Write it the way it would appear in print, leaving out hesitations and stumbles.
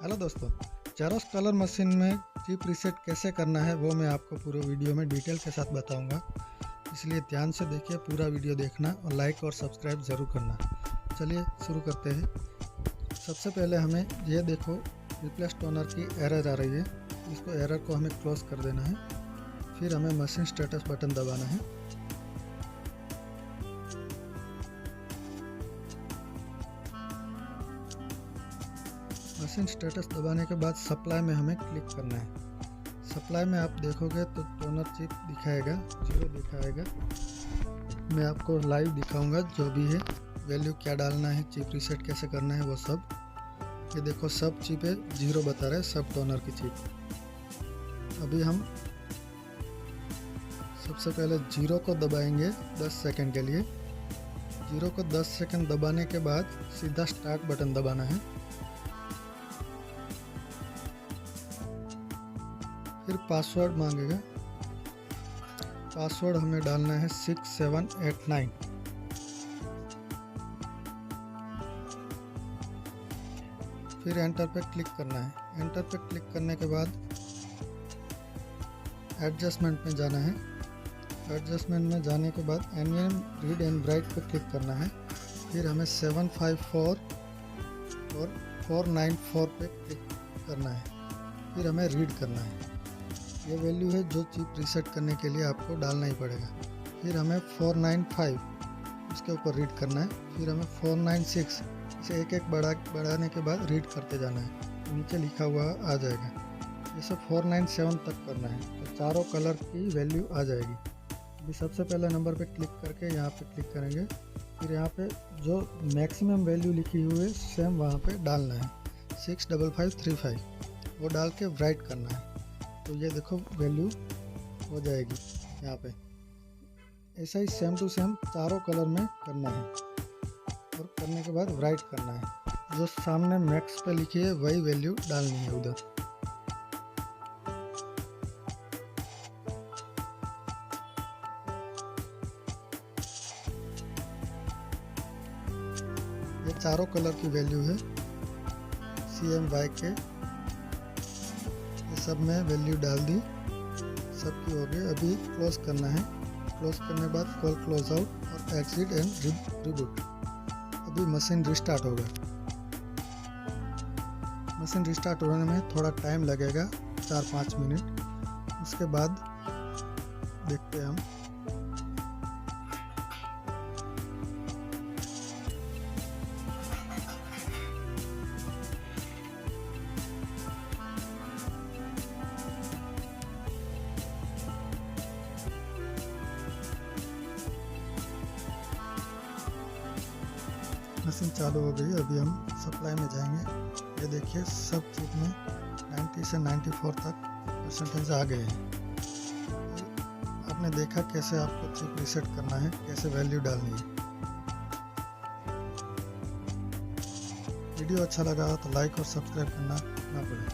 Hello दोस्तों, xerox colour machine में chip reset कैसे करना है वो मैं आपको पूरे वीडियो में डिटेल के साथ बताऊंगा। इसलिए ध्यान से देखिए, पूरा वीडियो देखना और लाइक और सब्सक्राइब ज़रूर करना। चलिए शुरू करते हैं। सबसे पहले हमें ये देखो, रिप्लेस टोनर की एरर आ रही है। इसको एरर को हमें क्लोज कर देना है। फिर हमें मशीन स्टेटस बटन दबाना है। मशीन स्टेटस दबाने के बाद सप्लाई में हमें क्लिक करना है। सप्लाई में आप देखोगे तो टोनर चिप दिखाएगा, 0 दिखाएगा। मैं आपको लाइव दिखाऊंगा जो भी है, वैल्यू क्या डालना है, चिप रीसेट कैसे करना है वो सब। ये देखो, सब चिप है 0 बता रहा है, सब टोनर की चिप। अभी हम सबसे पहले 0 को दबाएंगे 10 सेकंड के लिए। 0 को 10 सेकंड दबाने के बाद सीधा स्टार्ट बटन दबाना है। फिर पासवर्ड मांगेगा। पासवर्ड हमें डालना है 6789। फिर एंटर पे क्लिक करना है। एंटर पे क्लिक करने के बाद एडजस्टमेंट में जाना है। एडजस्टमेंट में जाने के बाद एनवीएम रीड एंड राइट पे क्लिक करना है। फिर हमें 754 और 494 पे क्लिक करना है। फिर हमें रीड करना है। ये वैल्यू है जो चिप रीसेट करने के लिए आपको डालना ही पड़ेगा। फिर हमें 495 इसके ऊपर रीड करना है। फिर हमें 496 इसे एक एक बढ़ाने के बाद रीड करते जाना है। नीचे लिखा हुआ आ जाएगा। इसे 497 तक करना है तो चारों कलर की वैल्यू आ जाएगी। अभी सबसे पहले नंबर पे क्लिक करके यहाँ पे क्लिक करेंगे। फिर यहाँ पे जो मैक्सिमम वैल्यू लिखी हुई है सेम वहाँ पे डालना है, 65535 वो डाल के राइट करना है। तो ये देखो वैल्यू हो जाएगी यहाँ पे। ऐसा ही सेम टू सेम चारों कलर में करना है और करने के बाद राइट करना है। जो सामने मैक्स पे लिखी है वही वैल्यू डालनी है उधर। ये चारों कलर की वैल्यू है CMY के। सब में वैल्यू डाल दी, सबकी हो गई। अभी क्लोज करना है। क्लोज करने के बाद कॉल क्लोज आउट और एग्जिट एंड रिबूट। अभी मशीन रिस्टार्ट होगा। मशीन रिस्टार्ट होने में थोड़ा टाइम लगेगा, 4-5 मिनट। उसके बाद देखते हैं हम। मशीन चालू हो गई। अभी हम सप्लाई में जाएंगे। ये देखिए, सब चिप में 90 से 94 तक परसेंटेज आ गए हैं। आपने देखा कैसे आपको चिप रीसेट करना है, कैसे वैल्यू डालनी है। वीडियो अच्छा लगा तो लाइक और सब्सक्राइब करना ना भूलें।